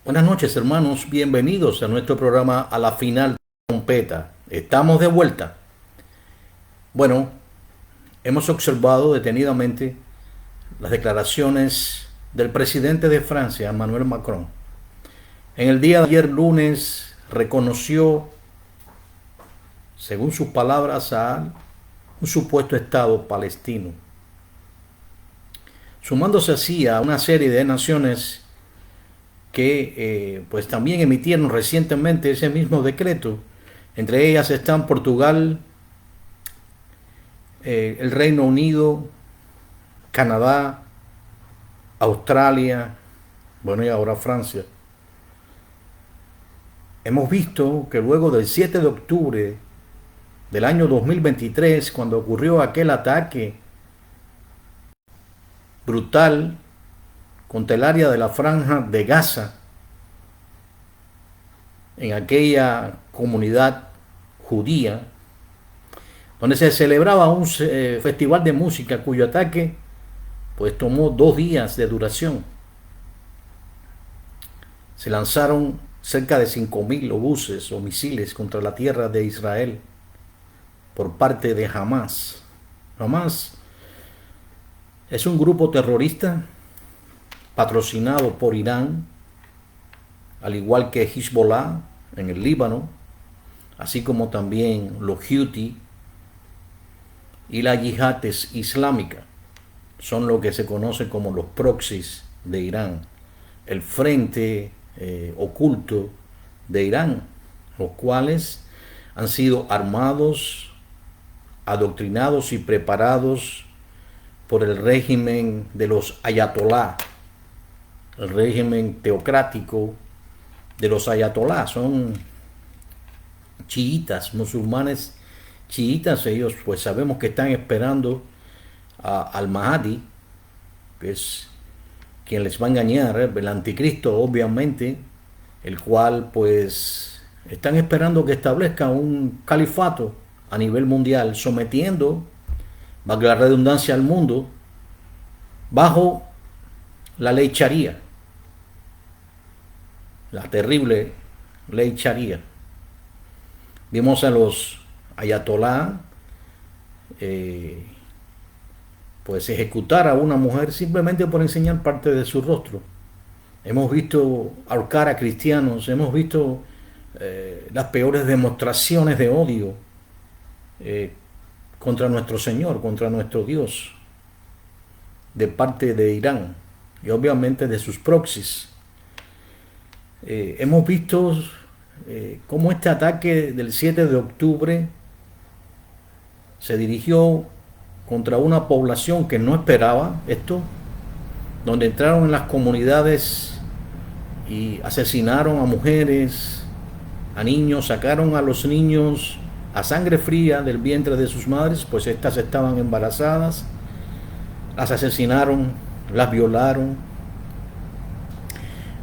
Buenas noches, hermanos. Bienvenidos a nuestro programa A la Final Trompeta. Estamos de vuelta. Bueno, hemos observado detenidamente las declaraciones del presidente de Francia, Emmanuel Macron. En el día de ayer, lunes, reconoció, según sus palabras, a un supuesto Estado palestino, sumándose así a una serie de naciones que pues también emitieron recientemente ese mismo decreto. Entre ellas están Portugal, el Reino Unido, Canadá, Australia, bueno, y ahora Francia. Hemos visto que luego del 7 de octubre del año 2023, cuando ocurrió aquel ataque brutal contra el área de la Franja de Gaza, en aquella comunidad judía, donde se celebraba un festival de música cuyo ataque pues tomó 2 días de duración. Se lanzaron cerca de 5.000 obuses o misiles contra la tierra de Israel por parte de Hamas. Hamas es un grupo terrorista patrocinado por Irán, al igual que Hezbollah en el Líbano, así como también los Houthi y la Yihad Islámica. Son lo que se conoce como los proxies de Irán, el frente oculto de Irán, los cuales han sido armados, adoctrinados y preparados por el régimen de los ayatolá, el régimen teocrático de los ayatolá. Son chiitas, musulmanes chiitas. Ellos pues sabemos que están esperando al Mahdi, que es quien les va a engañar, el anticristo obviamente, el cual pues están esperando que establezca un califato a nivel mundial, sometiendo, valga la redundancia, al mundo bajo la ley Sharia, la terrible ley Sharia. Vimos a los ayatolá pues ejecutar a una mujer simplemente por enseñar parte de su rostro. Hemos visto ahorcar a cristianos, hemos visto las peores demostraciones de odio contra nuestro Señor, contra nuestro Dios, de parte de Irán y obviamente de sus proxies. Hemos visto cómo este ataque del 7 de octubre se dirigió contra una población que no esperaba esto, donde entraron en las comunidades y asesinaron a mujeres, a niños, sacaron a los niños a sangre fría del vientre de sus madres, pues estas estaban embarazadas, las asesinaron, las violaron,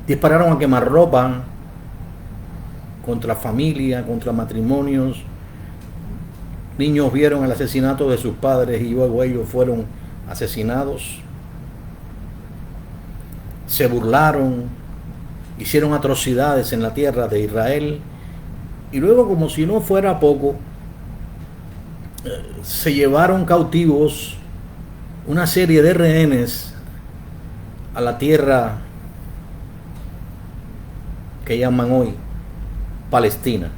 dispararon a quemarropa contra familia, contra matrimonios. Niños vieron el asesinato de sus padres y luego ellos fueron asesinados. Se burlaron, hicieron atrocidades en la tierra de Israel y luego, como si no fuera poco, se llevaron cautivos una serie de rehenes a la tierra que llaman hoy Palestina.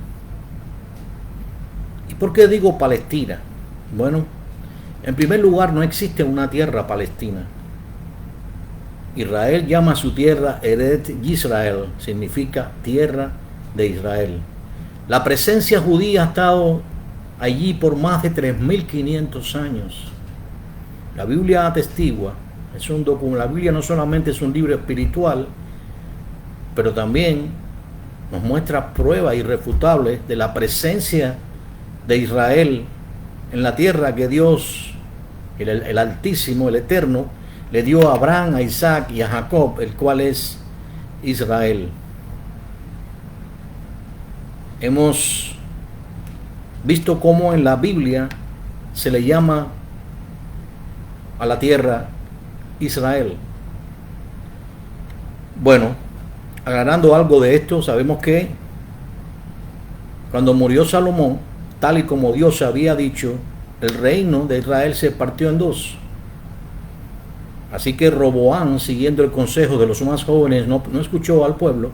¿Y por qué digo Palestina? Bueno, en primer lugar, no existe una tierra palestina. Israel llama a su tierra Eretz Yisrael, significa tierra de Israel. La presencia judía ha estado allí por más de 3.500 años. La Biblia atestigua, la Biblia no solamente es un libro espiritual, pero también nos muestra pruebas irrefutables de la presencia de Israel en la tierra que Dios, el Altísimo, el Eterno, le dio a Abraham, a Isaac y a Jacob, el cual es Israel. Hemos visto cómo en la Biblia se le llama a la tierra Israel. Bueno, Aclarando algo de esto, sabemos que cuando murió Salomón, tal y como Dios había dicho, el reino de Israel se partió en dos. Así que Roboán, siguiendo el consejo de los más jóvenes, no escuchó al pueblo,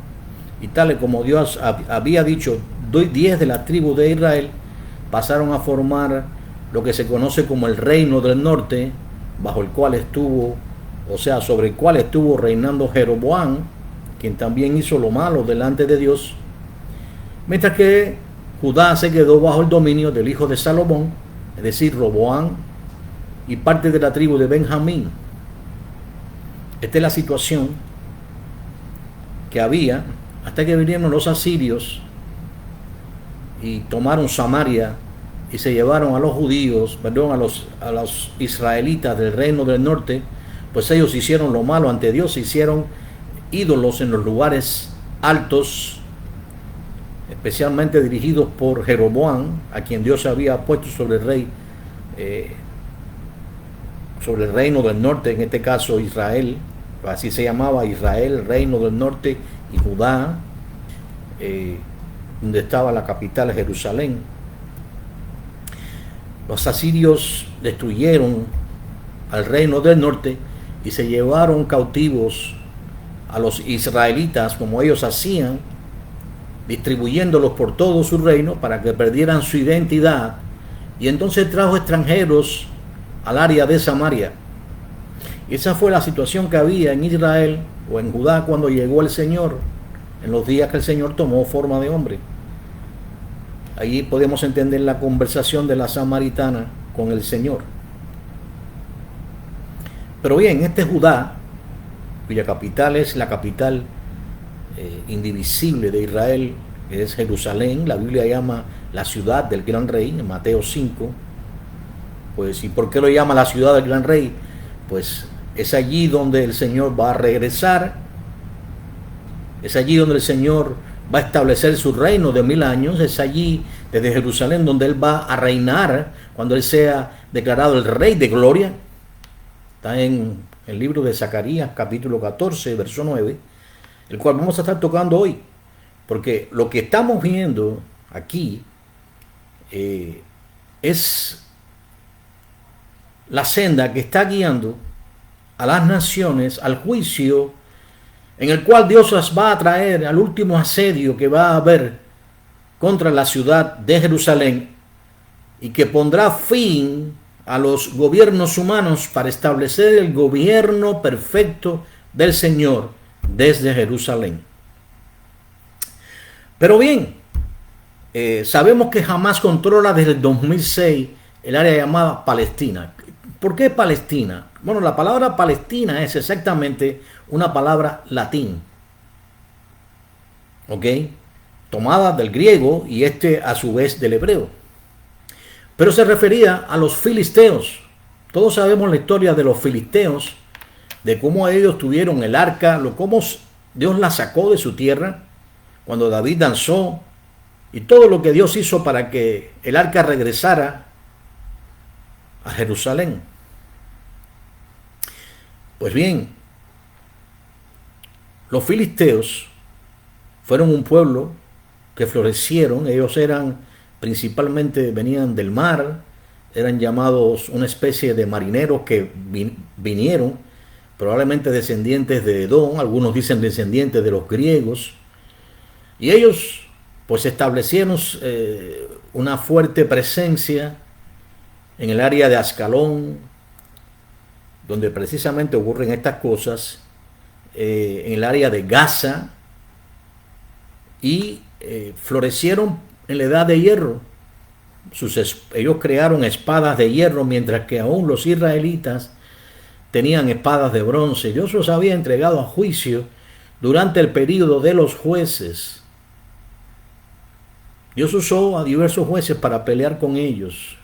y tal y como Dios había dicho, 10 de la tribu de Israel pasaron a formar lo que se conoce como el reino del norte, bajo el cual estuvo, o sea, sobre el cual estuvo reinando Jeroboam, quien también hizo lo malo delante de Dios, mientras que Judá se quedó bajo el dominio del hijo de Salomón, es decir, Roboam, y parte de la tribu de Benjamín. Esta es la situación que había hasta que vinieron los asirios y tomaron Samaria y se llevaron a los judíos, perdón, a los israelitas del reino del norte, pues ellos hicieron lo malo ante Dios, hicieron ídolos en los lugares altos, especialmente dirigidos por Jeroboam, a quien Dios había puesto sobre el rey, sobre el reino del norte, en este caso Israel, así se llamaba Israel, reino del norte, y Judá, donde estaba la capital Jerusalén. Los asirios destruyeron al reino del norte y se llevaron cautivos a los israelitas, como ellos hacían, distribuyéndolos por todo su reino para que perdieran su identidad, y entonces trajo extranjeros al área de Samaria. Y esa fue la situación que había en Israel o en Judá cuando llegó el Señor, en los días que el Señor tomó forma de hombre. Allí podemos entender la conversación de la samaritana con el Señor. Pero bien, este Judá, cuya capital es la capital indivisible de Israel, que es Jerusalén, la Biblia llama la ciudad del gran rey, en Mateo 5. Pues, ¿y por qué lo llama la ciudad del gran rey? Pues es allí donde el Señor va a regresar, es allí donde el Señor va a establecer su reino de 1000 años, es allí, desde Jerusalén, donde Él va a reinar cuando Él sea declarado el Rey de Gloria. Está en el libro de Zacarías, capítulo 14, verso 9, el cual vamos a estar tocando hoy, porque lo que estamos viendo aquí es la senda que está guiando a las naciones al juicio en el cual Dios las va a traer al último asedio que va a haber contra la ciudad de Jerusalén, y que pondrá fin a los gobiernos humanos para establecer el gobierno perfecto del Señor desde Jerusalén. Pero bien, sabemos que Hamás controla desde el 2006 el área llamada Palestina. ¿Por qué Palestina? Bueno, la palabra Palestina es exactamente una palabra latín, ¿ok? Tomada del griego y a su vez del hebreo. Pero se refería a los filisteos. Todos sabemos la historia de los filisteos, de cómo ellos tuvieron el arca, cómo Dios la sacó de su tierra, cuando David danzó, y todo lo que Dios hizo para que el arca regresara a Jerusalén. Pues bien, los filisteos fueron un pueblo que florecieron. Ellos principalmente venían del mar, eran llamados una especie de marineros que vinieron, probablemente descendientes de Edom, algunos dicen descendientes de los griegos, y ellos pues establecieron una fuerte presencia en el área de Ascalón, donde precisamente ocurren estas cosas, en el área de Gaza, y florecieron en la edad de hierro. Ellos crearon espadas de hierro, mientras que aún los israelitas tenían espadas de bronce. Dios los había entregado a juicio durante el período de los jueces. Dios usó a diversos jueces para pelear con ellos.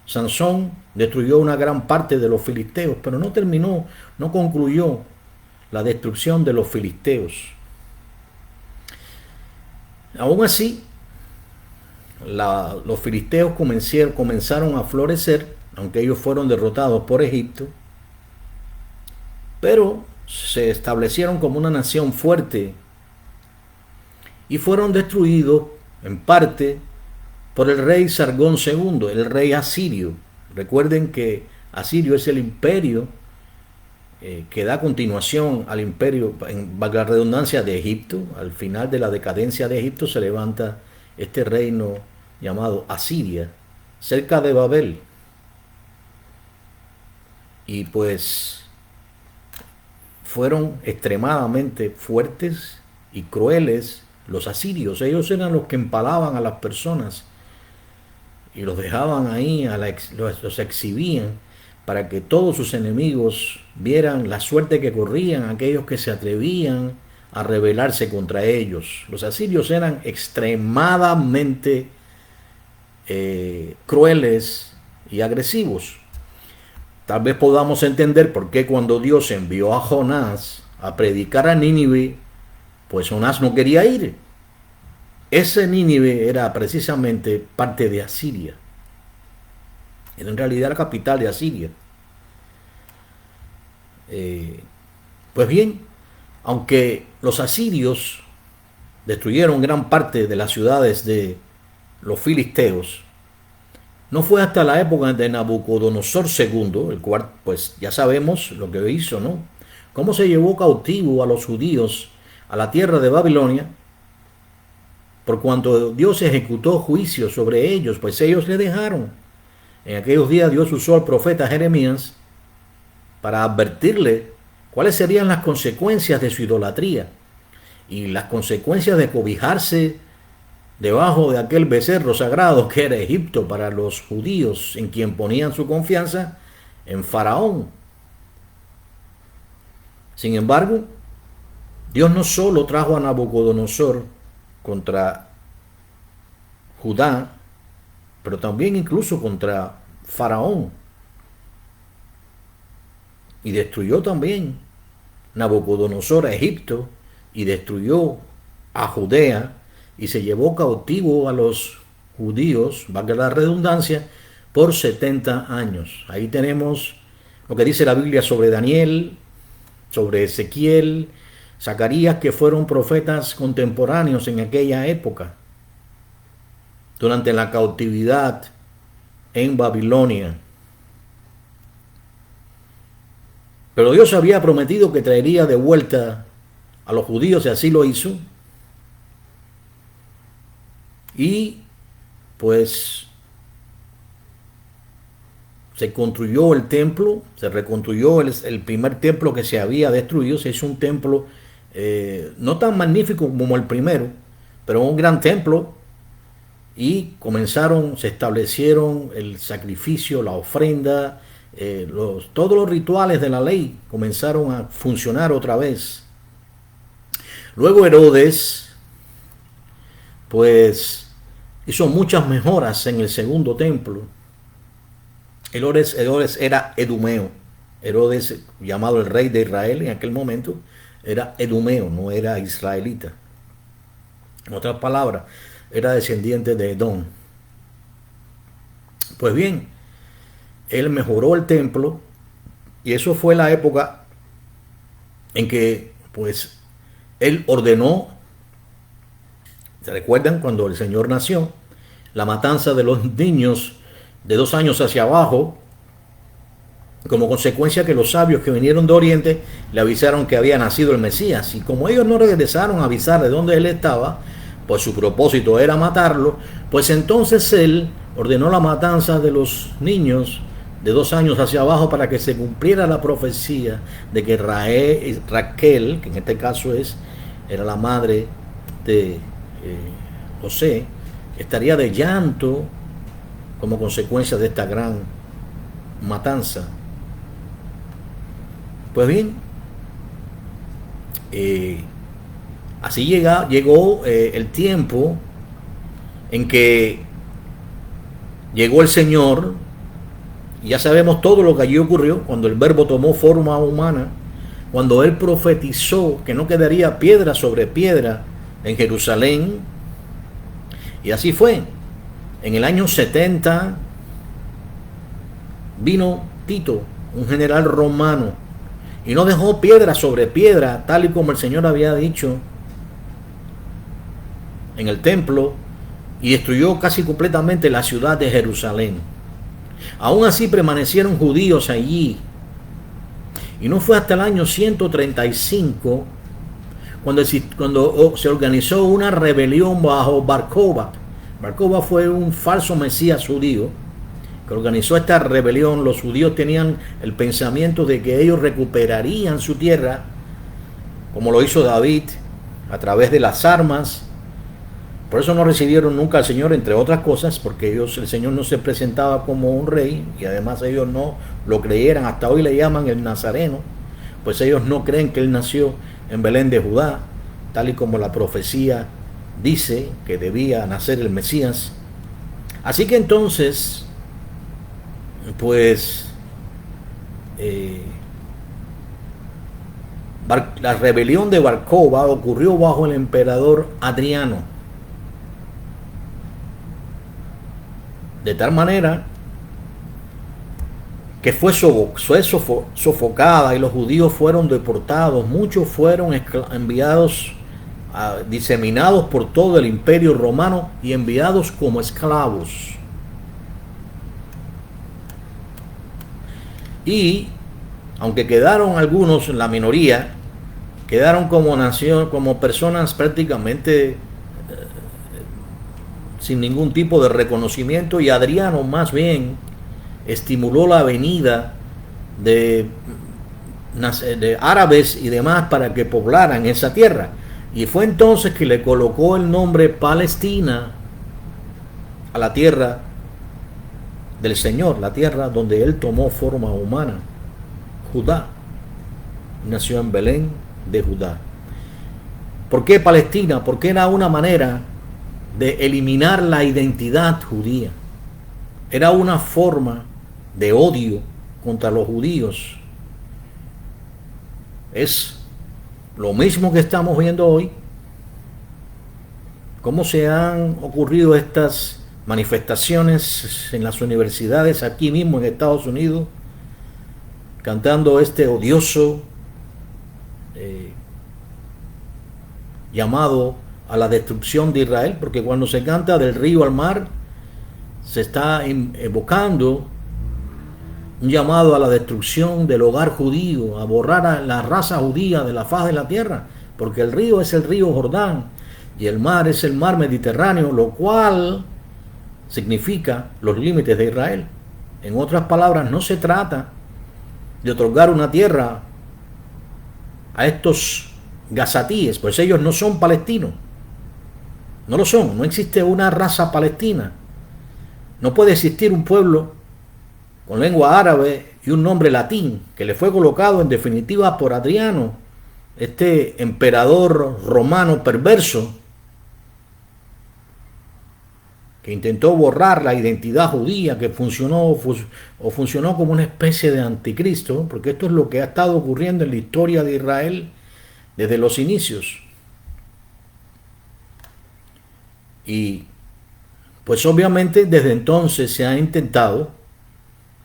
Sansón destruyó una gran parte de los filisteos, pero no concluyó la destrucción de los filisteos. Aún así, los filisteos comenzaron a florecer, aunque ellos fueron derrotados por Egipto, pero se establecieron como una nación fuerte y fueron destruidos en parte por el rey Sargón II, el rey asirio. Recuerden que Asirio es el imperio que da continuación al imperio, en valga la redundancia, de Egipto. Al final de la decadencia de Egipto se levanta este reino llamado Asiria, cerca de Babel. Y pues fueron extremadamente fuertes y crueles los asirios. Ellos eran los que empalaban a las personas y los dejaban ahí, los exhibían para que todos sus enemigos vieran la suerte que corrían aquellos que se atrevían a rebelarse contra ellos. Los asirios eran extremadamente crueles y agresivos. Tal vez podamos entender por qué cuando Dios envió a Jonás a predicar a Nínive, pues Jonás no quería ir. Ese Nínive era precisamente parte de Asiria. Era en realidad la capital de Asiria. Pues bien, aunque los asirios destruyeron gran parte de las ciudades de los filisteos, no fue hasta la época de Nabucodonosor II, el cual pues ya sabemos lo que hizo, ¿no? Cómo se llevó cautivo a los judíos a la tierra de Babilonia, por cuanto Dios ejecutó juicio sobre ellos, pues ellos le dejaron. En aquellos días Dios usó al profeta Jeremías para advertirle cuáles serían las consecuencias de su idolatría y las consecuencias de cobijarse debajo de aquel becerro sagrado que era Egipto para los judíos, en quien ponían su confianza, en Faraón. Sin embargo, Dios no solo trajo a Nabucodonosor contra Judá, pero también incluso contra Faraón. Y destruyó también Nabucodonosor a Egipto y destruyó a Judea y se llevó cautivo a los judíos, valga la redundancia, por 70 años. Ahí tenemos lo que dice la Biblia sobre Daniel, sobre Ezequiel, Zacarías, que fueron profetas contemporáneos en aquella época, durante la cautividad en Babilonia. Pero Dios había prometido que traería de vuelta a los judíos y así lo hizo. Y pues se construyó el templo, se reconstruyó el primer templo que se había destruido. Se hizo un templo no tan magnífico como el primero, pero un gran templo. Y se establecieron el sacrificio, la ofrenda, todos los rituales de la ley comenzaron a funcionar otra vez. Luego Herodes, pues, hizo muchas mejoras en el segundo templo. Herodes era edumeo. Herodes, llamado el rey de Israel en aquel momento, era edumeo, no era israelita. En otras palabras, era descendiente de Edom. Pues bien, él mejoró el templo y eso fue la época en que pues él ordenó, ¿se recuerdan cuando el Señor nació? La matanza de los niños de 2 años hacia abajo, como consecuencia que los sabios que vinieron de Oriente le avisaron que había nacido el Mesías. Y como ellos no regresaron a avisar de dónde él estaba, pues su propósito era matarlo, pues entonces él ordenó la matanza de los niños de 2 años hacia abajo para que se cumpliera la profecía de que Raquel, que en este caso era la madre de José, estaría de llanto como consecuencia de esta gran matanza. Pues bien, así llegó el tiempo en que llegó el Señor. Y ya sabemos todo lo que allí ocurrió cuando el Verbo tomó forma humana, cuando Él profetizó que no quedaría piedra sobre piedra en Jerusalén. Y así fue. En el año 70 vino Tito, un general romano, y no dejó piedra sobre piedra, tal y como el Señor había dicho. en el templo y destruyó casi completamente la ciudad de Jerusalén. Aún así permanecieron judíos allí. Y no fue hasta el año 135 cuando se organizó una rebelión bajo Bar Kokhba. Bar Kokhba fue un falso mesías judío que organizó esta rebelión. Los judíos tenían el pensamiento de que ellos recuperarían su tierra, como lo hizo David, a través de las armas. Por eso no recibieron nunca al Señor, entre otras cosas, porque el Señor no se presentaba como un rey, y además ellos no lo creyeran. Hasta hoy le llaman el Nazareno, pues ellos no creen que Él nació en Belén de Judá, tal y como la profecía dice que debía nacer el Mesías. Así que entonces, pues, la rebelión de Bar Kokhba ocurrió bajo el emperador Adriano, de tal manera que fue sofocada y los judíos fueron deportados. Muchos fueron enviados, diseminados por todo el imperio romano y enviados como esclavos. Y aunque quedaron algunos, la minoría, quedaron como nación, como personas prácticamente sin ningún tipo de reconocimiento, y Adriano más bien estimuló la venida de árabes y demás para que poblaran esa tierra, y fue entonces que le colocó el nombre Palestina a la tierra del Señor, la tierra donde Él tomó forma humana, Judá. Nació en Belén de Judá. ¿Por qué Palestina? Porque era una manera de eliminar la identidad judía. Era una forma de odio contra los judíos. Es lo mismo que estamos viendo hoy. Cómo se han ocurrido estas manifestaciones en las universidades aquí mismo en Estados Unidos, cantando este odioso llamado a la destrucción de Israel, porque cuando se canta del río al mar, se está evocando un llamado a la destrucción del hogar judío, a borrar a la raza judía de la faz de la tierra, porque el río es el río Jordán y el mar es el mar Mediterráneo, lo cual significa los límites de Israel. En otras palabras, no se trata de otorgar una tierra a estos gazatíes, pues ellos no son palestinos, no lo son. No existe una raza palestina, no puede existir un pueblo con lengua árabe y un nombre latín que le fue colocado en definitiva por Adriano, este emperador romano perverso que intentó borrar la identidad judía, que funcionó como una especie de anticristo, porque esto es lo que ha estado ocurriendo en la historia de Israel desde los inicios. Y pues obviamente desde entonces se ha intentado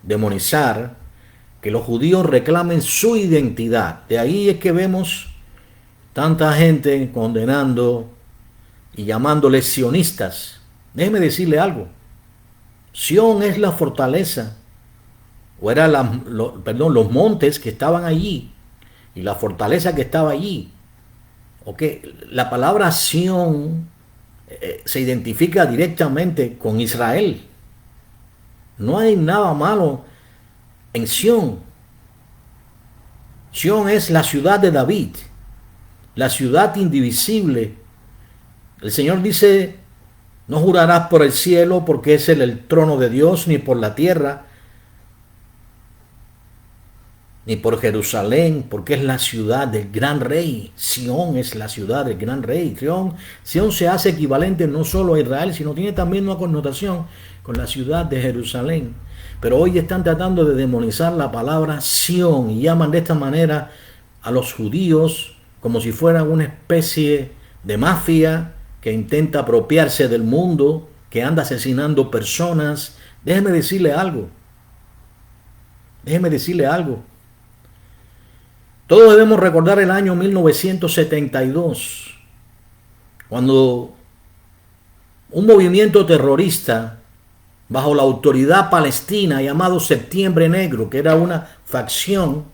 demonizar, que los judíos reclamen su identidad. De ahí es que vemos tanta gente condenando y llamándoles sionistas. Déjeme decirle algo. Sión es la fortaleza, o era los montes que estaban allí y la fortaleza que estaba allí. La palabra Sión se identifica directamente con Israel. No hay nada malo en Sión. Sión es la ciudad de David, la ciudad indivisible. El Señor dice: no jurarás por el cielo, porque es el trono de Dios, ni por la tierra, ni por Jerusalén, porque es la ciudad del gran rey. Sión es la ciudad del gran rey. Sión se hace equivalente no solo a Israel, sino tiene también una connotación con la ciudad de Jerusalén. Pero hoy están tratando de demonizar la palabra Sión y llaman de esta manera a los judíos como si fueran una especie de mafia que intenta apropiarse del mundo, que anda asesinando personas. Déjeme decirle algo. Todos debemos recordar el año 1972, cuando un movimiento terrorista bajo la autoridad palestina llamado Septiembre Negro, que era una facción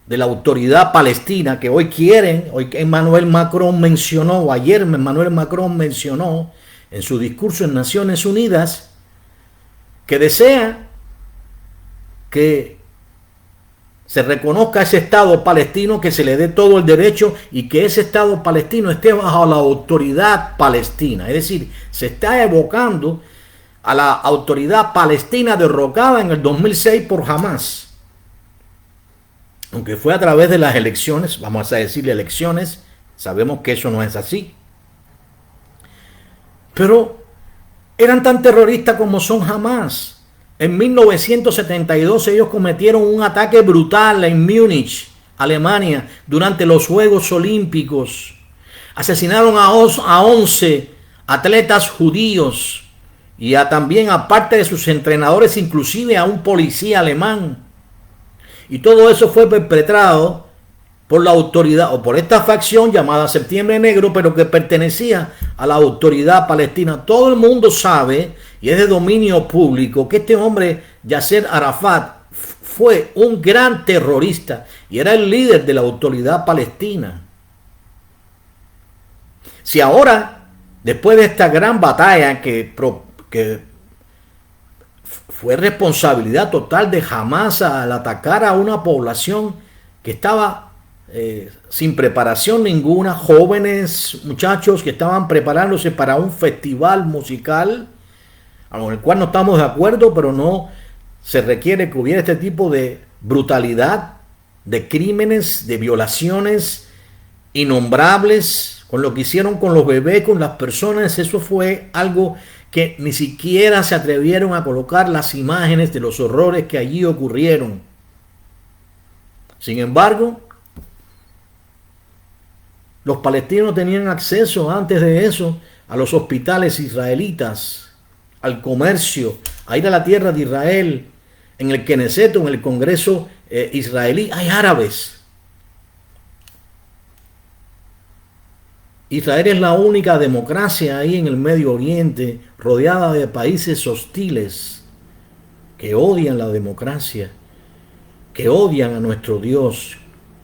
de la autoridad palestina que hoy quieren, hoy Emmanuel Macron mencionó, o ayer Emmanuel Macron mencionó en su discurso en Naciones Unidas, que desea que se reconozca ese Estado palestino, que se le dé todo el derecho y que ese Estado palestino esté bajo la autoridad palestina. Es decir, se está evocando a la autoridad palestina derrocada en el 2006 por Hamás. Aunque fue a través de las elecciones, vamos a decirle elecciones, sabemos que eso no es así. Pero eran tan terroristas como son Hamás. En 1972 ellos cometieron un ataque brutal en Múnich, Alemania, durante los Juegos Olímpicos. Asesinaron a 11 atletas judíos y también a parte de sus entrenadores, inclusive a un policía alemán. Y todo eso fue perpetrado por la autoridad o por esta facción llamada Septiembre Negro, pero que pertenecía a la autoridad palestina. Todo el mundo sabe, y es de dominio público, que este hombre, Yasser Arafat, fue un gran terrorista y era el líder de la autoridad palestina. Si ahora, después de esta gran batalla que fue responsabilidad total de Hamás al atacar a una población que estaba sin preparación ninguna, jóvenes, muchachos que estaban preparándose para un festival musical, con el cual no estamos de acuerdo, pero no se requiere que hubiera este tipo de brutalidad, de crímenes, de violaciones innombrables, con lo que hicieron con los bebés, con las personas. Eso fue algo que ni siquiera se atrevieron a colocar las imágenes de los horrores que allí ocurrieron. Sin embargo, los palestinos tenían acceso antes de eso a los hospitales israelitas, al comercio, a ir a la tierra de Israel. En el Knesset, en el Congreso israelí, hay árabes. Israel es la única democracia ahí en el Medio Oriente, rodeada de países hostiles que odian la democracia, que odian a nuestro Dios,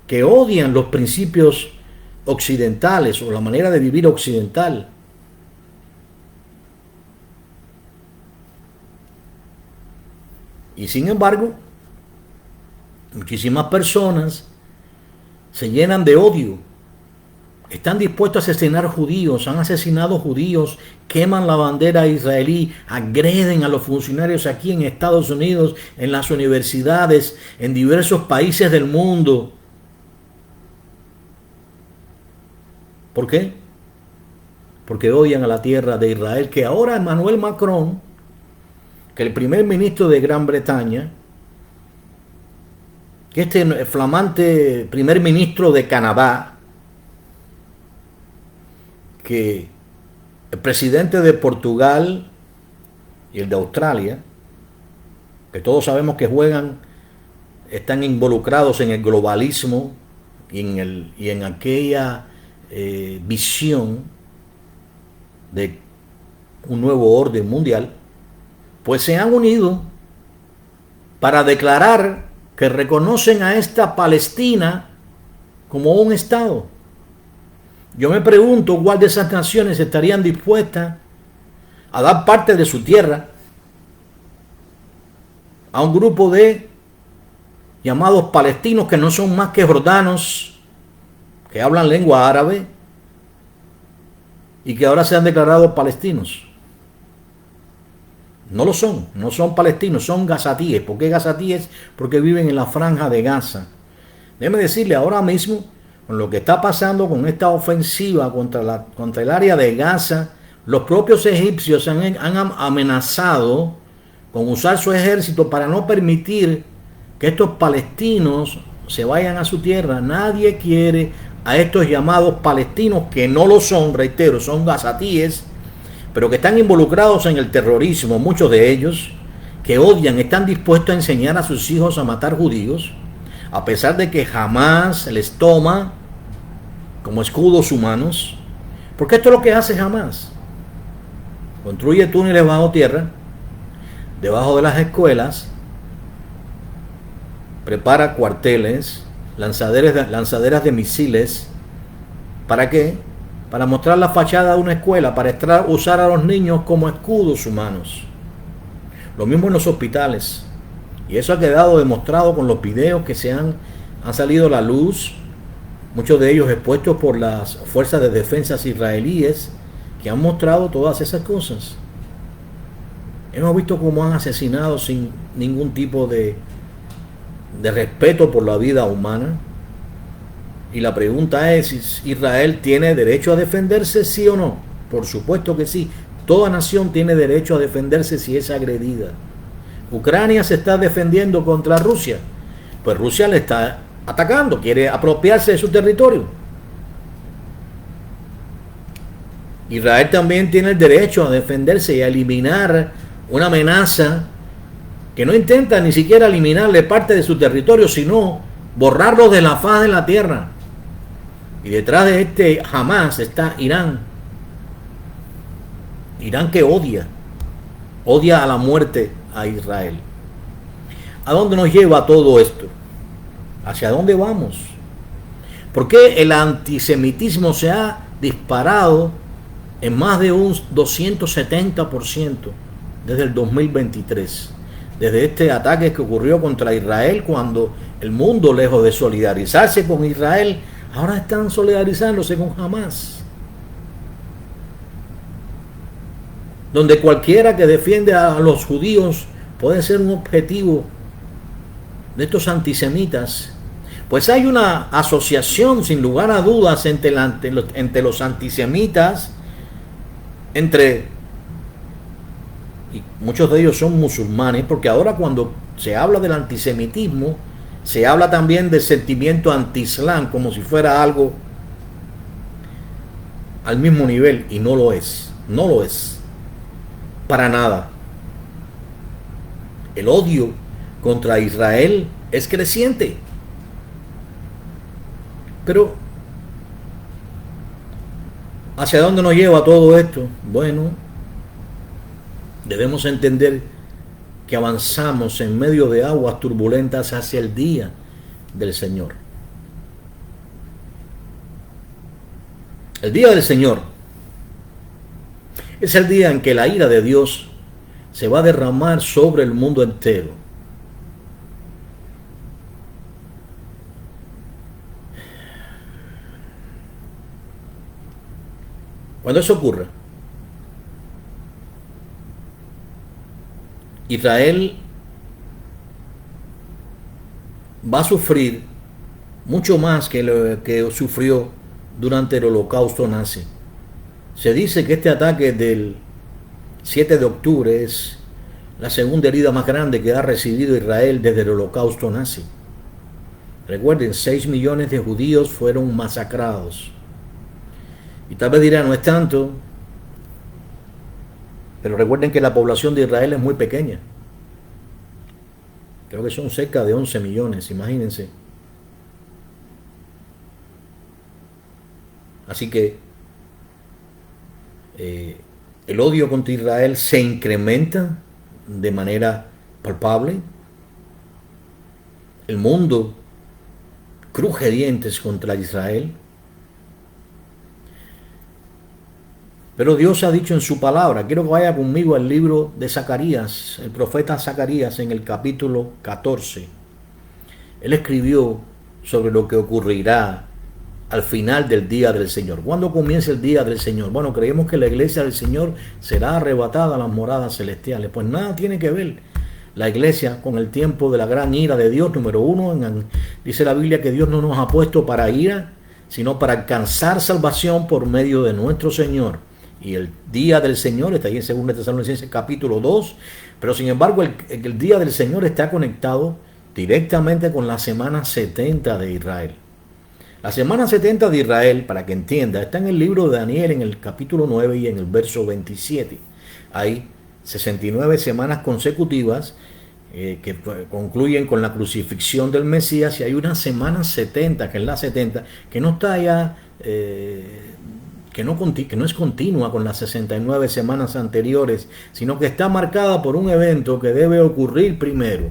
que odian los principios occidentales o la manera de vivir occidental. Y sin embargo, muchísimas personas se llenan de odio. Están dispuestos a asesinar judíos, han asesinado judíos, queman la bandera israelí, agreden a los funcionarios aquí en Estados Unidos, en las universidades, en diversos países del mundo. ¿Por qué? Porque odian a la tierra de Israel, que ahora Emmanuel Macron, que el primer ministro de Gran Bretaña, que este flamante primer ministro de Canadá, que el presidente de Portugal y el de Australia, que todos sabemos que están involucrados en el globalismo y en aquella visión de un nuevo orden mundial, pues se han unido para declarar que reconocen a esta Palestina como un Estado. Yo me pregunto cuál de esas naciones estarían dispuestas a dar parte de su tierra a un grupo de llamados palestinos que no son más que jordanos, que hablan lengua árabe y que ahora se han declarado palestinos. No lo son, no son palestinos, son gazatíes. ¿Por qué gazatíes? Porque viven en la franja de Gaza. Déjeme decirle, ahora mismo, con lo que está pasando con esta ofensiva contra el área de Gaza, los propios egipcios han amenazado con usar su ejército para no permitir que estos palestinos se vayan a su tierra. Nadie quiere a estos llamados palestinos, que no lo son, reitero, son gazatíes, pero que están involucrados en el terrorismo, muchos de ellos, que odian, están dispuestos a enseñar a sus hijos a matar judíos, a pesar de que jamás les toma como escudos humanos, porque esto es lo que hace Hamás. Construye túneles bajo tierra, debajo de las escuelas, prepara cuarteles, lanzaderas de misiles. ¿Para qué? Para mostrar la fachada de una escuela, para usar a los niños como escudos humanos. Lo mismo en los hospitales. Y eso ha quedado demostrado con los videos que han salido a la luz, muchos de ellos expuestos por las fuerzas de defensa israelíes, que han mostrado todas esas cosas. Hemos visto cómo han asesinado sin ningún tipo de respeto por la vida humana. Y la pregunta es si Israel tiene derecho a defenderse, sí o no. Por supuesto que sí. Toda nación tiene derecho a defenderse si es agredida. Ucrania se está defendiendo contra Rusia. Pues Rusia le está atacando, quiere apropiarse de su territorio. Israel también tiene el derecho a defenderse y a eliminar una amenaza que no intenta ni siquiera eliminarle parte de su territorio, sino borrarlo de la faz de la tierra. Y detrás de este Hamas está Irán. Irán que odia a la muerte a Israel. ¿A dónde nos lleva todo esto? ¿Hacia dónde vamos? ¿Por qué el antisemitismo se ha disparado en más de un 270% desde el 2023? Desde este ataque que ocurrió contra Israel, cuando el mundo, lejos de solidarizarse con Israel, ahora están solidarizándose con Hamas. Donde cualquiera que defiende a los judíos puede ser un objetivo de estos antisemitas. Pues hay una asociación, sin lugar a dudas, entre los antisemitas, y muchos de ellos son musulmanes, porque ahora cuando se habla del antisemitismo, se habla también del sentimiento anti-islam, como si fuera algo al mismo nivel, y no lo es, para nada. El odio contra Israel es creciente. Pero, ¿hacia dónde nos lleva todo esto? Bueno, debemos entender que avanzamos en medio de aguas turbulentas hacia el día del Señor. El día del Señor es el día en que la ira de Dios se va a derramar sobre el mundo entero. Cuando eso ocurra, Israel va a sufrir mucho más que lo que sufrió durante el Holocausto nazi. Se dice que este ataque del 7 de octubre es la segunda herida más grande que ha recibido Israel desde el Holocausto nazi. Recuerden, 6 millones de judíos fueron masacrados. Y tal vez dirán, no es tanto, pero recuerden que la población de Israel es muy pequeña. Creo que son cerca de 11 millones, imagínense. Así que el odio contra Israel se incrementa de manera palpable. El mundo cruje dientes contra Israel. Pero Dios ha dicho en su palabra, quiero que vaya conmigo al libro de Zacarías, el profeta Zacarías, en el capítulo 14. Él escribió sobre lo que ocurrirá al final del día del Señor. ¿Cuándo comienza el día del Señor? Bueno, creemos que la iglesia del Señor será arrebatada a las moradas celestiales. Pues nada tiene que ver la iglesia con el tiempo de la gran ira de Dios. Número uno, dice la Biblia que Dios no nos ha puesto para ira, sino para alcanzar salvación por medio de nuestro Señor. Y el día del Señor está ahí en 2 Tesalonicenses capítulo 2, pero sin embargo el día del Señor está conectado directamente con la semana 70 de Israel. La semana 70 de Israel, para que entienda, está en el libro de Daniel en el capítulo 9 y en el verso 27. Hay 69 semanas consecutivas que concluyen con la crucifixión del Mesías, y hay una semana 70, que es la 70, que no está ya... que que no es continua con las 69 semanas anteriores, sino que está marcada por un evento que debe ocurrir primero,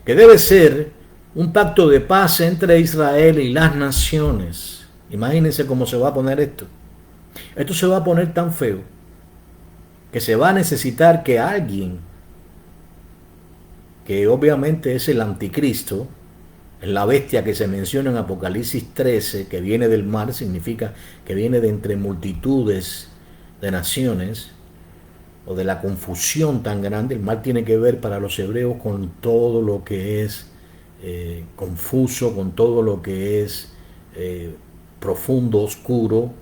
que debe ser un pacto de paz entre Israel y las naciones. Imagínense cómo se va a poner esto. Esto se va a poner tan feo que se va a necesitar que alguien, que obviamente es el anticristo, es la bestia que se menciona en Apocalipsis 13, que viene del mar, significa que viene de entre multitudes de naciones, o de la confusión tan grande. El mar tiene que ver para los hebreos con todo lo que es confuso, con todo lo que es profundo, oscuro.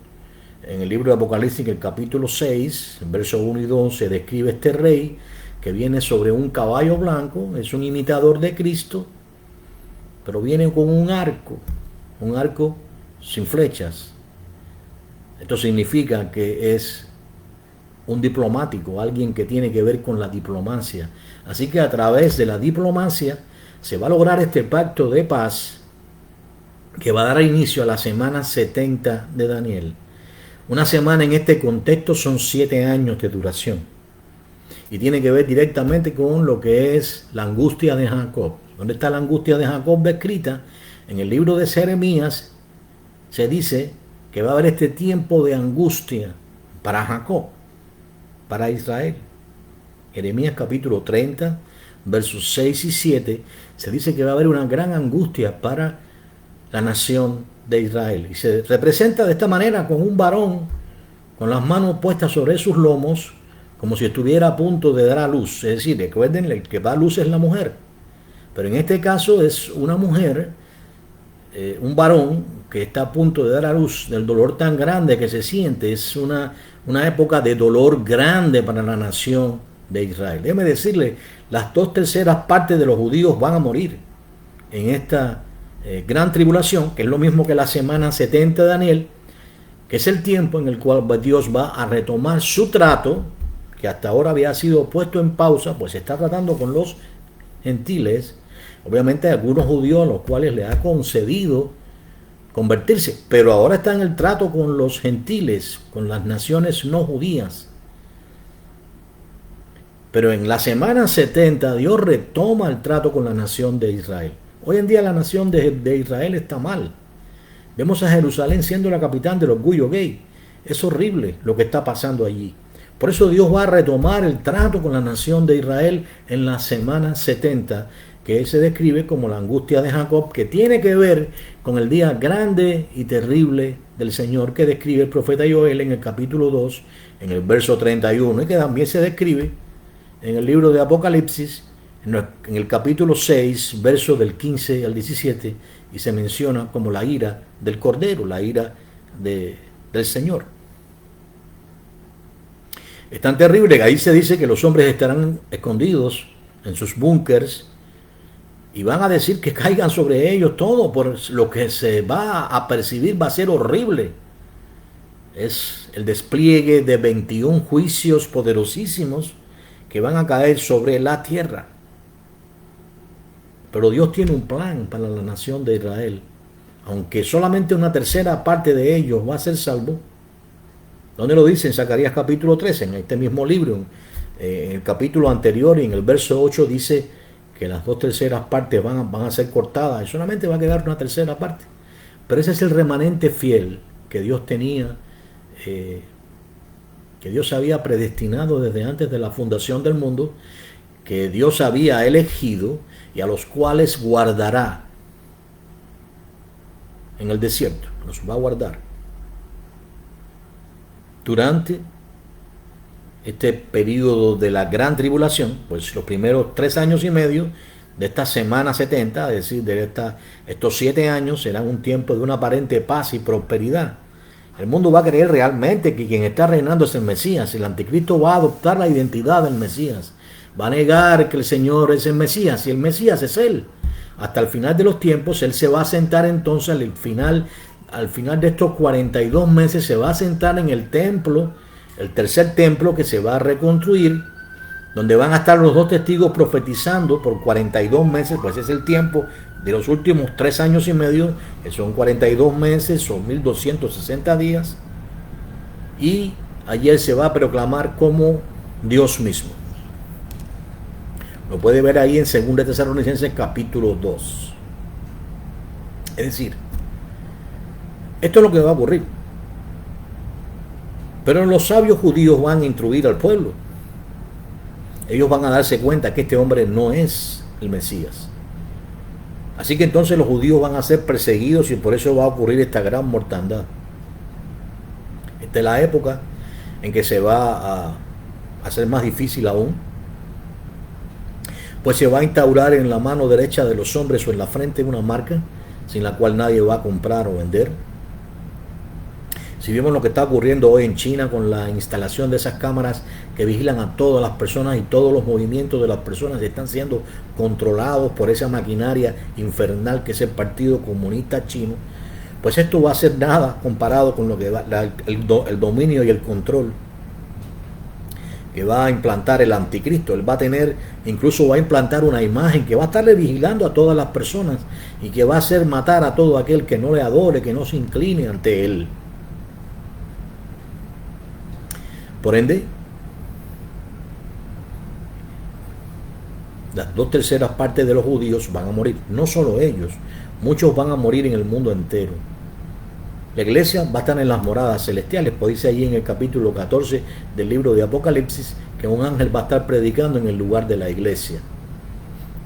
En el libro de Apocalipsis, en el capítulo 6, en versos 1 y 2, se describe este rey que viene sobre un caballo blanco, es un imitador de Cristo, pero viene con un arco sin flechas. Esto significa que es un diplomático, alguien que tiene que ver con la diplomacia. Así que a través de la diplomacia se va a lograr este pacto de paz que va a dar inicio a la semana 70 de Daniel. Una semana en este contexto son 7 años de duración y tiene que ver directamente con lo que es la angustia de Jacob. ¿Dónde está la angustia de Jacob escrita? En el libro de Jeremías se dice que va a haber este tiempo de angustia para Jacob, para Israel. Jeremías capítulo 30, versos 6 y 7, se dice que va a haber una gran angustia para la nación de Israel. Y se representa de esta manera con un varón con las manos puestas sobre sus lomos, como si estuviera a punto de dar a luz. Es decir, recuerden, el que da a luz es la mujer. Pero en este caso es una mujer, un varón que está a punto de dar a luz, del dolor tan grande que se siente. Es una época de dolor grande para la nación de Israel. Déjeme decirle, las 2/3 partes de los judíos van a morir en esta gran tribulación, que es lo mismo que la semana 70 de Daniel, que es el tiempo en el cual Dios va a retomar su trato, que hasta ahora había sido puesto en pausa, pues se está tratando con los gentiles. Obviamente hay algunos judíos a los cuales le ha concedido convertirse, pero ahora está en el trato con los gentiles, con las naciones no judías. Pero en la semana 70 Dios retoma el trato con la nación de Israel. Hoy en día la nación de Israel está mal. Vemos a Jerusalén siendo la capital del orgullo gay. Es horrible lo que está pasando allí. Por eso Dios va a retomar el trato con la nación de Israel en la semana 70, que se describe como la angustia de Jacob, que tiene que ver con el día grande y terrible del Señor que describe el profeta Joel en el capítulo 2, en el verso 31, y que también se describe en el libro de Apocalipsis, en el capítulo 6, verso del 15 al 17, y se menciona como la ira del Cordero, la ira del Señor. Es tan terrible que ahí se dice que los hombres estarán escondidos en sus búnkers y van a decir que caigan sobre ellos todo, por lo que se va a percibir va a ser horrible. Es el despliegue de 21 juicios poderosísimos que van a caer sobre la tierra. Pero Dios tiene un plan para la nación de Israel. Aunque solamente una 1/3 parte de ellos va a ser salvo. ¿Dónde lo dice? En Zacarías capítulo 13, en este mismo libro. En el capítulo anterior y en el verso 8 dice que las 2/3 partes van a ser cortadas. Y solamente va a quedar una 1/3 parte. Pero ese es el remanente fiel que Dios tenía, que Dios había predestinado desde antes de la fundación del mundo, que Dios había elegido y a los cuales guardará en el desierto. Los va a guardar durante este periodo de la gran tribulación, pues los primeros 3 años y medio de esta semana 70, es decir, estos 7 años serán un tiempo de una aparente paz y prosperidad. El mundo va a creer realmente que quien está reinando es el Mesías. El anticristo va a adoptar la identidad del Mesías. Va a negar que el Señor es el Mesías y el Mesías es Él. Hasta el final de los tiempos, Él se va a sentar entonces al final de estos 42 meses, se va a sentar en el templo, el tercer templo que se va a reconstruir, donde van a estar los 2 testigos profetizando por 42 meses, pues es el tiempo de los últimos 3 años y medio, que son 42 meses, son 1260 días. y allí Él se va a proclamar como Dios mismo. Lo puede ver ahí en 2 Tesalonicenses capítulo 2. Es decir, esto es lo que va a ocurrir. Pero los sabios judíos van a instruir al pueblo. Ellos van a darse cuenta que este hombre no es el Mesías. Así que entonces los judíos van a ser perseguidos y por eso va a ocurrir esta gran mortandad. Esta es la época en que se va a hacer más difícil aún, pues se va a instaurar en la mano derecha de los hombres o en la frente una marca sin la cual nadie va a comprar o vender. Si vemos lo que está ocurriendo hoy en China con la instalación de esas cámaras que vigilan a todas las personas y todos los movimientos de las personas están siendo controlados por esa maquinaria infernal que es el Partido Comunista Chino, pues esto va a ser nada comparado con lo que va, el dominio y el control que va a implantar el anticristo. Él va a tener, incluso va a implantar una imagen que va a estarle vigilando a todas las personas y que va a hacer matar a todo aquel que no le adore, que no se incline ante él. Por ende, las 2/3 partes de los judíos van a morir. No solo ellos, muchos van a morir en el mundo entero. La iglesia va a estar en las moradas celestiales, pues dice allí en el capítulo 14 del libro de Apocalipsis que un ángel va a estar predicando en el lugar de la iglesia.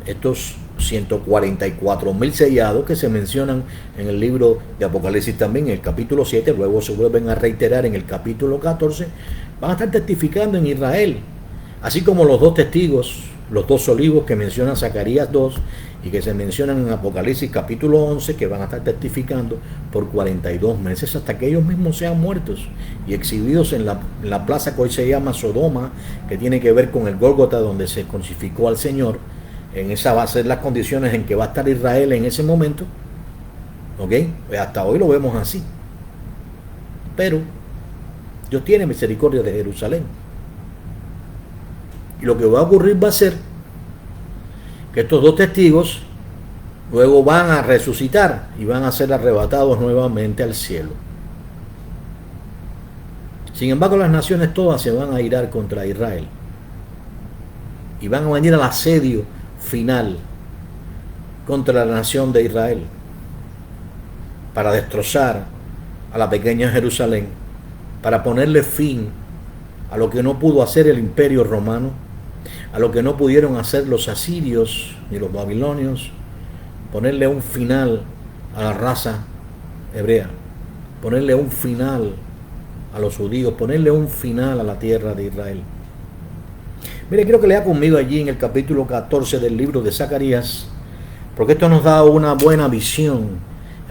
Estos 144,000 sellados que se mencionan en el libro de Apocalipsis también, en el capítulo 7, luego se vuelven a reiterar en el capítulo 14, van a estar testificando en Israel, así como los 2 testigos, los 2 olivos que menciona Zacarías 2 y que se mencionan en Apocalipsis capítulo 11, que van a estar testificando por 42 meses hasta que ellos mismos sean muertos y exhibidos en la plaza que hoy se llama Sodoma, que tiene que ver con el Gólgota donde se crucificó al Señor. En esa va a ser las condiciones en que va a estar Israel en ese momento. ¿Ok? Hasta hoy lo vemos así. Pero Dios tiene misericordia de Jerusalén. Y lo que va a ocurrir va a ser que estos 2 testigos luego van a resucitar y van a ser arrebatados nuevamente al cielo. Sin embargo, las naciones todas se van a irar contra Israel y van a venir al asedio final contra la nación de Israel para destrozar a la pequeña Jerusalén, para ponerle fin a lo que no pudo hacer el imperio romano, a lo que no pudieron hacer los asirios ni los babilonios, ponerle un final a la raza hebrea, ponerle un final a los judíos, ponerle un final a la tierra de Israel. Mire, quiero que lea conmigo allí en el capítulo 14 del libro de Zacarías, porque esto nos da una buena visión.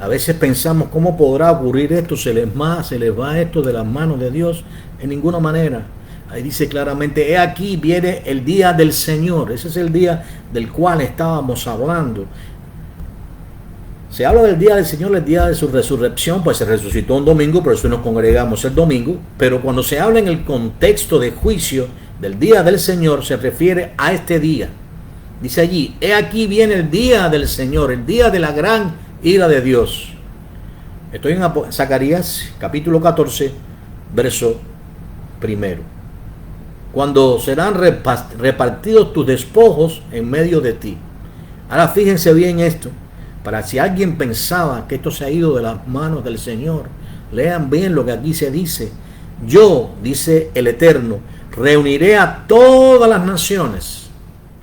A veces pensamos, ¿cómo podrá ocurrir esto? ¿Se les va esto de las manos de Dios? En ninguna manera. Ahí dice claramente, he aquí viene el día del Señor. Ese es el día del cual estábamos hablando. Se habla del día del Señor, el día de su resurrección, pues se resucitó un domingo, por eso nos congregamos el domingo. Pero cuando se habla en el contexto de juicio del día del Señor, se refiere a este día. Dice allí, he aquí viene el día del Señor, el día de la gran ira de Dios. Estoy en Zacarías capítulo 14, verso 1. Cuando serán repartidos tus despojos en medio de ti. Ahora fíjense bien esto, para si alguien pensaba que esto se ha ido de las manos del Señor, lean bien lo que aquí se dice. Yo, dice el Eterno, reuniré a todas las naciones.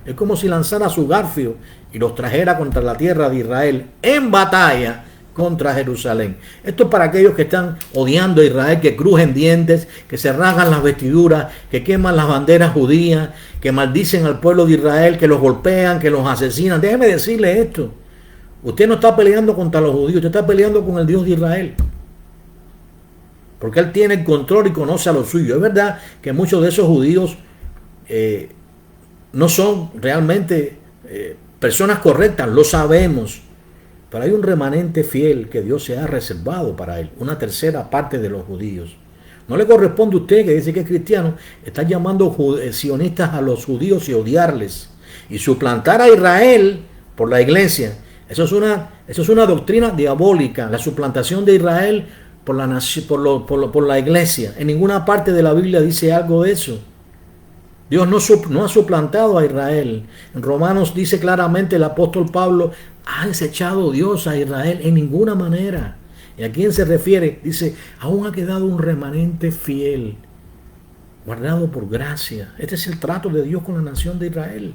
Es como si lanzara su garfio y los trajera contra la tierra de Israel en batalla contra Jerusalén. Esto es para aquellos que están odiando a Israel, que crujen dientes, que se rasgan las vestiduras, que queman las banderas judías, que maldicen al pueblo de Israel, que los golpean, que los asesinan. Déjeme decirle esto. Usted no está peleando contra los judíos, usted está peleando con el Dios de Israel. Porque Él tiene el control y conoce a los suyos. Es verdad que muchos de esos judíos no son realmente personas correctas, lo sabemos. Pero hay un remanente fiel que Dios se ha reservado para Él. Una 1/3 parte de los judíos. No le corresponde a usted, que dice que es cristiano, estar llamando sionistas a los judíos y odiarles. Y suplantar a Israel por la iglesia. Eso es una doctrina diabólica. La suplantación de Israel por la, por la iglesia. En ninguna parte de la Biblia dice algo de eso. Dios no ha suplantado a Israel. En Romanos dice claramente el apóstol Pablo, ha desechado Dios a Israel en ninguna manera. ¿Y a quién se refiere? Dice, aún ha quedado un remanente fiel, guardado por gracia. Este es el trato de Dios con la nación de Israel.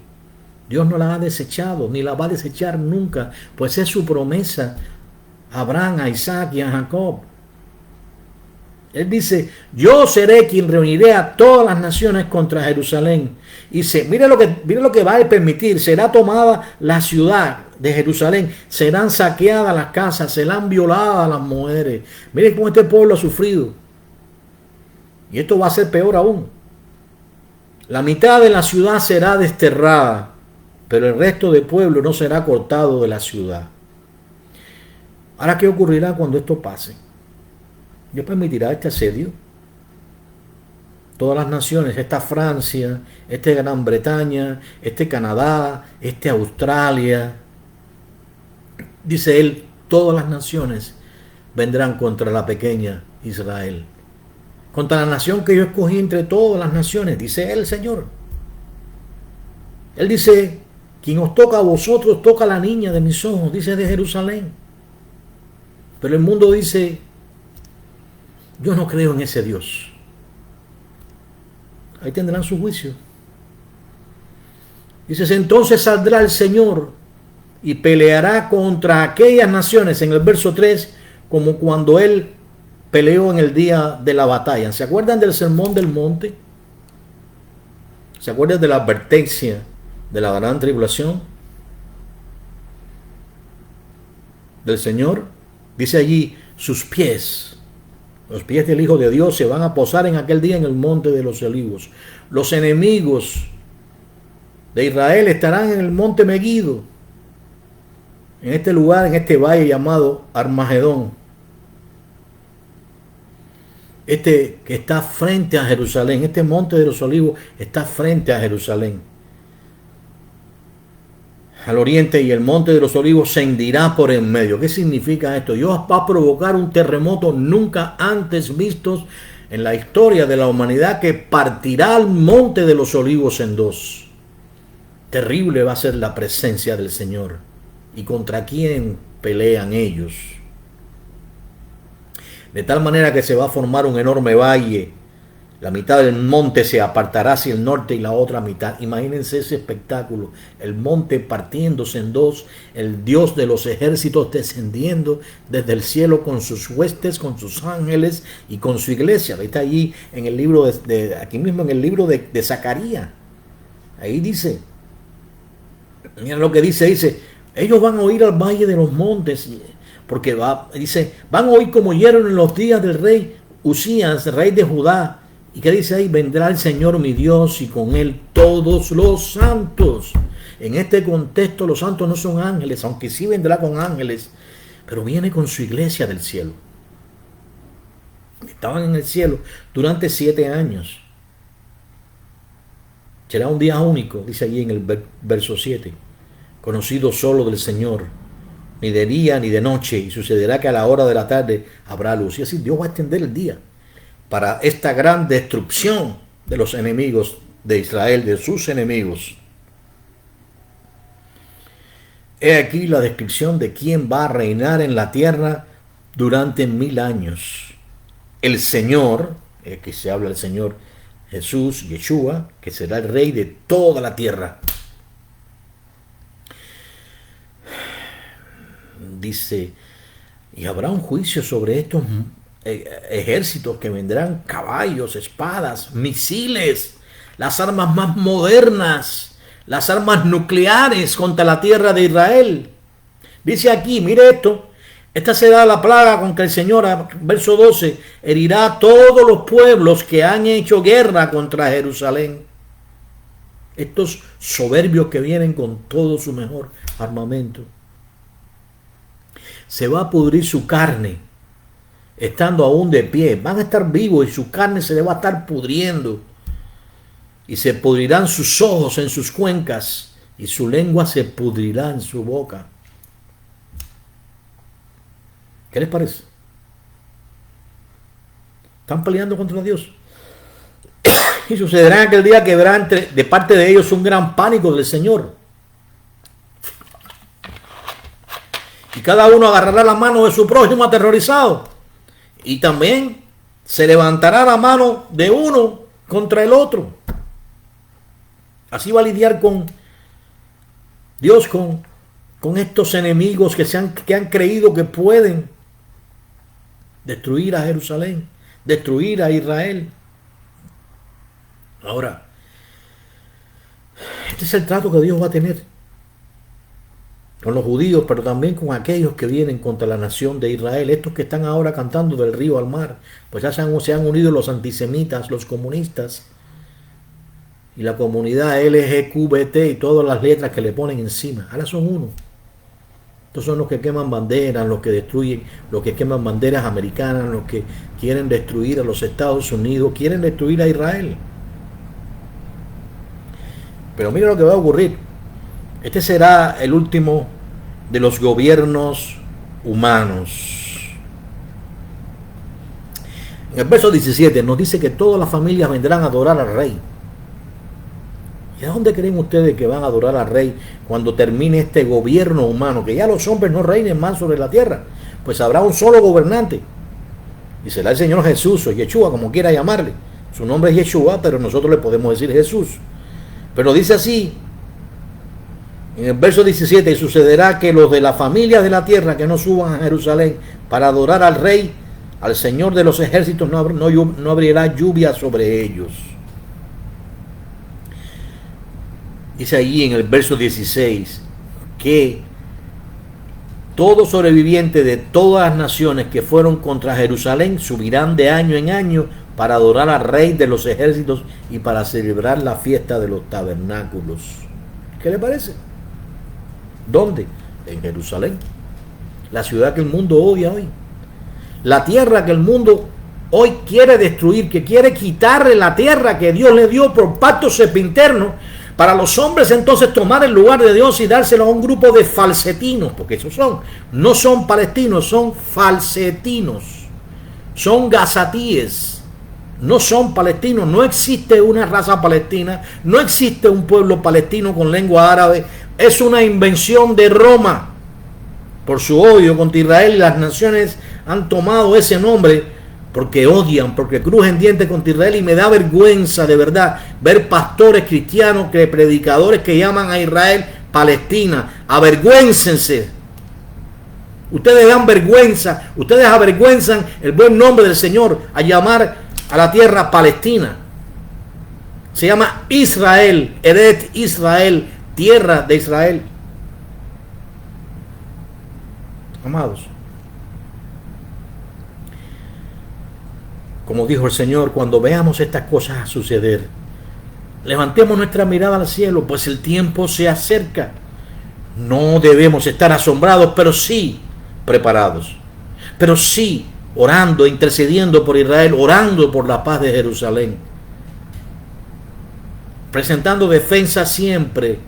Dios no la ha desechado, ni la va a desechar nunca, pues es su promesa a Abraham, a Isaac y a Jacob. Él dice, yo seré quien reuniré a todas las naciones contra Jerusalén. Y dice, mire lo que va a permitir. Será tomada la ciudad de Jerusalén. Serán saqueadas las casas. Serán violadas las mujeres. Mire cómo este pueblo ha sufrido. Y esto va a ser peor aún. La mitad de la ciudad será desterrada, pero el resto del pueblo no será cortado de la ciudad. Ahora, ¿qué ocurrirá cuando esto pase? Dios permitirá este asedio. Todas las naciones, esta Francia, Gran Bretaña, Canadá, Australia. Dice él, todas las naciones vendrán contra la pequeña Israel. Contra la nación que yo escogí entre todas las naciones, dice el Señor. Él dice, quien os toca a vosotros, toca a la niña de mis ojos, dice de Jerusalén. Pero el mundo dice, yo no creo en ese Dios. Ahí tendrán su juicio. Dices, entonces saldrá el Señor y peleará contra aquellas naciones, en el verso 3, como cuando Él peleó en el día de la batalla. ¿Se acuerdan del sermón del monte? ¿Se acuerdan de la advertencia de la gran tribulación del Señor? Dice allí, sus pies, los pies del Hijo de Dios se van a posar en aquel día en el monte de los olivos. Los enemigos de Israel estarán en el monte Meguido, en este lugar, en este valle llamado Armagedón. Que está frente a Jerusalén, este monte de los olivos está frente a Jerusalén, al oriente, y el monte de los olivos se hendirá por en medio. ¿Qué significa esto? Dios va a provocar un terremoto nunca antes visto en la historia de la humanidad, que partirá el monte de los olivos en dos. Terrible va a ser la presencia del Señor. ¿Y contra quién pelean ellos? De tal manera que se va a formar un enorme valle. La mitad del monte se apartará hacia el norte y la otra mitad. Imagínense ese espectáculo. El monte partiéndose en dos. El Dios de los ejércitos descendiendo desde el cielo con sus huestes, con sus ángeles y con su iglesia. Está allí en el libro aquí mismo en el libro de Zacarías. Ahí dice. Mira lo que dice. Ellos van a oír al valle de los montes. Porque dice, van a oír como oyeron en los días del rey Usías, rey de Judá. ¿Y qué dice ahí? Vendrá el Señor mi Dios y con él todos los santos. En este contexto los santos no son ángeles, aunque sí vendrá con ángeles, pero viene con su iglesia del cielo. Estaban en el cielo durante 7 años. Será un día único, dice allí en el verso 7, conocido solo del Señor, ni de día ni de noche, y sucederá que a la hora de la tarde habrá luz. Y así Dios va a extender el día para esta gran destrucción de los enemigos de Israel, de sus enemigos. He aquí la descripción de quién va a reinar en la tierra durante 1000 años. El Señor, que se habla del Señor Jesús, Yeshua, que será el rey de toda la tierra. Dice, y habrá un juicio sobre estos ejércitos que vendrán, caballos, espadas, misiles, las armas más modernas, las armas nucleares contra la tierra de Israel. Dice aquí, mire esto, esta será la plaga con que el Señor, verso 12, herirá a todos los pueblos que han hecho guerra contra Jerusalén. Estos soberbios que vienen con todo su mejor armamento. Se va a pudrir su carne, estando aún de pie. Van a estar vivos y su carne se le va a estar pudriendo. Y se pudrirán sus ojos en sus cuencas y su lengua se pudrirá en su boca. ¿Qué les parece? Están peleando contra Dios. Y sucederá en aquel día que habrá de parte de ellos un gran pánico del Señor. Y cada uno agarrará la mano de su prójimo aterrorizado. Y también se levantará la mano de uno contra el otro. Así va a lidiar con Dios, con estos enemigos que han creído que pueden destruir a Jerusalén, destruir a Israel. Ahora, este es el trato que Dios va a tener con los judíos, pero también con aquellos que vienen contra la nación de Israel. Estos que están ahora cantando del río al mar, pues ya se han unido los antisemitas, los comunistas y la comunidad LGQBT y todas las letras que le ponen encima. Ahora son uno. Estos son los que queman banderas, los que destruyen, los que queman banderas americanas, los que quieren destruir a los Estados Unidos, quieren destruir a Israel. Pero mira lo que va a ocurrir. Este será el último de los gobiernos humanos. En el verso 17 nos dice que todas las familias vendrán a adorar al rey. ¿Y a dónde creen ustedes que van a adorar al rey cuando termine este gobierno humano? Que ya los hombres no reinen más sobre la tierra. Pues habrá un solo gobernante. Y será el Señor Jesús o Yeshua, como quiera llamarle. Su nombre es Yeshua, pero nosotros le podemos decir Jesús. Pero dice así, en el verso 17, y sucederá que los de la familia de la tierra que no suban a Jerusalén para adorar al rey, al Señor de los ejércitos, no abrirá lluvia sobre ellos. Dice allí en el verso 16 que todo sobreviviente de todas las naciones que fueron contra Jerusalén subirán de año en año para adorar al Rey de los ejércitos y para celebrar la fiesta de los tabernáculos. ¿Qué le parece? ¿Dónde? En Jerusalén. La ciudad que el mundo odia hoy. La tierra que el mundo hoy quiere destruir, que quiere quitarle la tierra que Dios le dio por pacto sempiterno, para los hombres entonces tomar el lugar de Dios y dárselo a un grupo de falsetinos, porque esos no son palestinos, son falsetinos, son gazatíes, no son palestinos. No existe una raza palestina, no existe un pueblo palestino con lengua árabe, es una invención de Roma. Por su odio contra Israel, las naciones han tomado ese nombre porque odian, porque crujen dientes contra Israel, y me da vergüenza de verdad ver pastores cristianos, predicadores que llaman a Israel Palestina. Avergüéncense. Ustedes dan vergüenza, ustedes avergüenzan el buen nombre del Señor a llamar a la tierra Palestina. Se llama Israel, Eret Israel, tierra de Israel. Amados, como dijo el Señor, cuando veamos estas cosas suceder, levantemos nuestra mirada al cielo, pues el tiempo se acerca. No debemos estar asombrados, pero sí preparados. Pero sí orando, intercediendo por Israel, orando por la paz de Jerusalén. Presentando defensa siempre.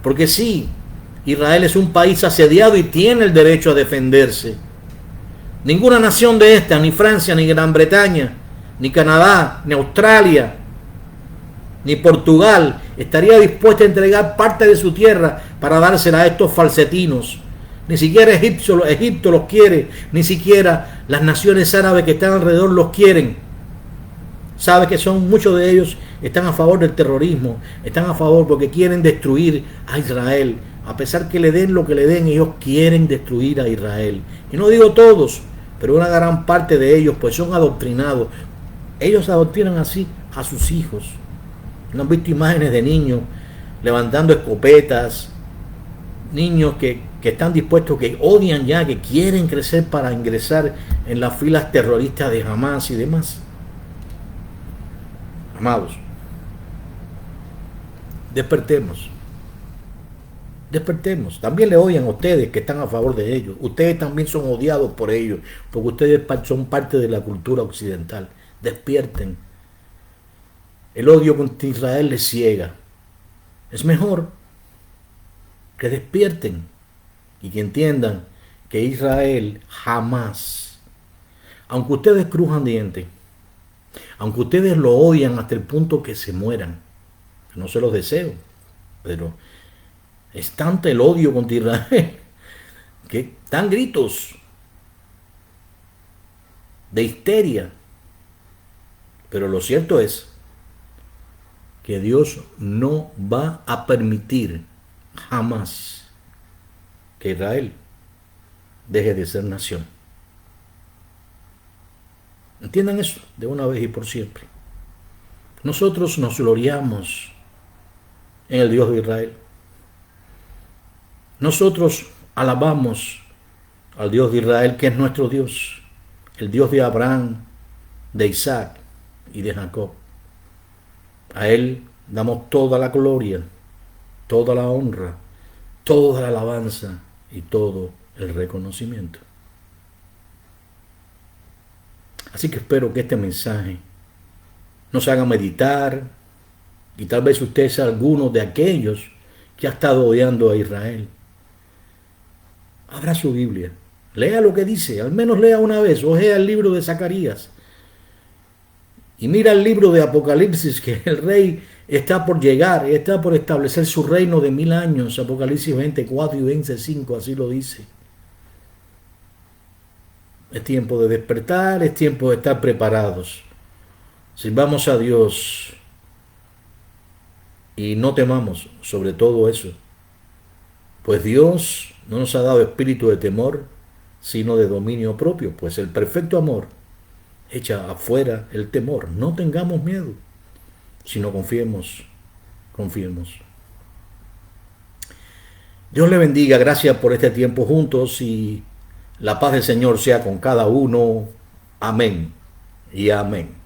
Porque sí, Israel es un país asediado y tiene el derecho a defenderse. Ninguna nación de esta, ni Francia, ni Gran Bretaña, ni Canadá, ni Australia, ni Portugal, estaría dispuesta a entregar parte de su tierra para dársela a estos falsetinos. Ni siquiera Egipto los quiere, ni siquiera las naciones árabes que están alrededor los quieren. Sabe que muchos de ellos están a favor del terrorismo, están a favor porque quieren destruir a Israel. A pesar que le den lo que le den, ellos quieren destruir a Israel. Y no digo todos, pero una gran parte de ellos pues son adoctrinados. Ellos adoctrinan así a sus hijos. ¿No han visto imágenes de niños levantando escopetas? Niños que están dispuestos, que odian ya, que quieren crecer para ingresar en las filas terroristas de Hamas y demás. Amados, despertemos. Despertemos. También le odian a ustedes que están a favor de ellos. Ustedes también son odiados por ellos, porque ustedes son parte de la cultura occidental. Despierten. El odio contra Israel les ciega. Es mejor que despierten y que entiendan que Israel jamás, aunque ustedes crujan dientes, aunque ustedes lo odian hasta el punto que se mueran. No se los deseo, pero es tanto el odio contra Israel que dan gritos de histeria. Pero lo cierto es que Dios no va a permitir jamás que Israel deje de ser nación. Entiendan eso de una vez y por siempre. Nosotros nos gloriamos en el Dios de Israel. Nosotros alabamos al Dios de Israel, que es nuestro Dios, el Dios de Abraham, de Isaac y de Jacob. A Él damos toda la gloria, toda la honra, toda la alabanza y todo el reconocimiento. Así que espero que este mensaje nos haga meditar, y tal vez usted sea alguno de aquellos que ha estado odiando a Israel. Abra su Biblia, lea lo que dice, al menos lea una vez, ojea el libro de Zacarías y mira el libro de Apocalipsis, que el rey está por llegar, está por establecer su reino de 1000 años, Apocalipsis 24 y 25, así lo dice. Es tiempo de despertar, es tiempo de estar preparados. Sirvamos a Dios y no temamos sobre todo eso, pues Dios no nos ha dado espíritu de temor, sino de dominio propio, pues el perfecto amor echa afuera el temor. No tengamos miedo, sino confiemos. Dios le bendiga, gracias por este tiempo juntos y la paz del Señor sea con cada uno. Amén y amén.